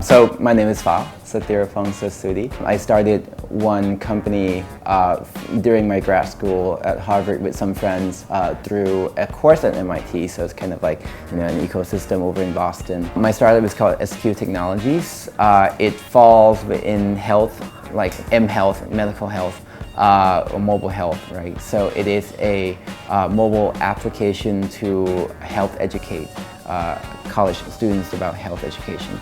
So my name is Sathirapongsasuti. I started one company during my grad school at Harvard with some friends through a course at MIT. So it's kind of like an ecosystem over in Boston. My startup is called SQ Technologies. It falls within health, like M-Health, medical health, or mobile health, right? So it is a mobile application to help educate college students about health education.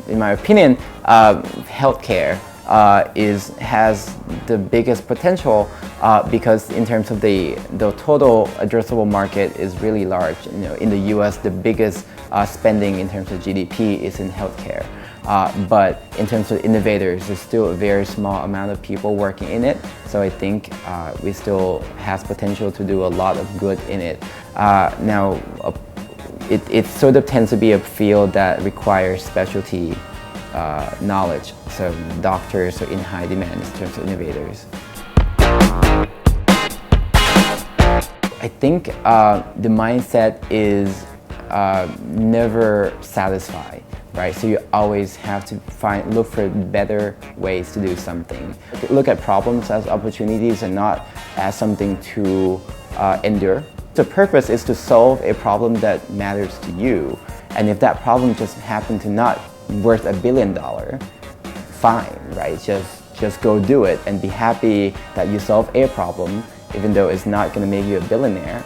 In my opinion, healthcare has the biggest potential because in terms of the total addressable market is really large. In the US, the biggest spending in terms of GDP is in healthcare. But in terms of innovators, there's still a very small amount of people working in it. So I think we still has potential to do a lot of good in it. Now, it sort of tends to be a field that requires specialty knowledge. So doctors are in high demand in terms of innovators. I think the mindset is never satisfied. Right, so you always have to look for better ways to do something. Look at problems as opportunities and not as something to endure. The purpose is to solve a problem that matters to you, and if that problem just happened to not worth $1 billion, fine, right? Just go do it and be happy that you solve a problem, even though it's not going to make you a billionaire.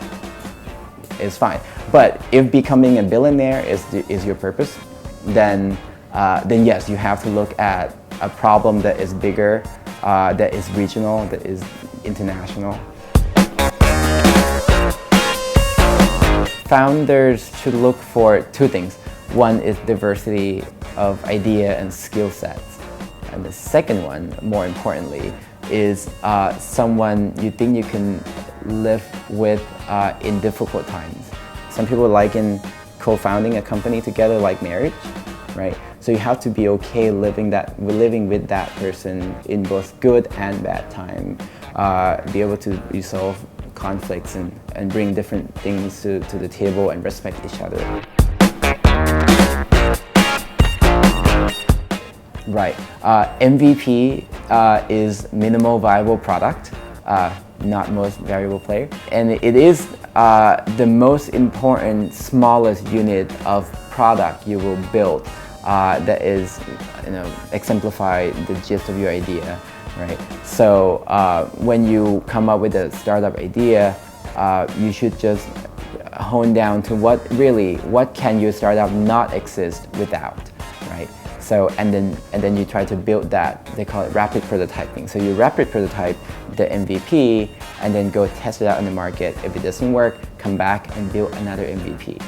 It's fine. But if becoming a billionaire is your purpose, then yes, you have to look at a problem that is bigger, that is regional, that is international. Founders should look for two things. One is diversity of idea and skill sets. And the second one, more importantly, is someone you think you can live with in difficult times. Some people liken co-founding a company together like marriage, right? So you have to be okay living with that person in both good and bad time. Be able to resolve conflicts and bring different things to the table and respect each other. Right. MVP is minimal viable product, not most valuable player. And it is the most important, smallest unit of product you will build that is, exemplify the gist of your idea, right? So when you come up with a startup idea, you should just hone down to what can your startup not exist without, right? So and then you try to build that. They call it rapid prototyping. So you rapid prototype the MVP and then go test it out in the market. If it doesn't work, come back and build another MVP.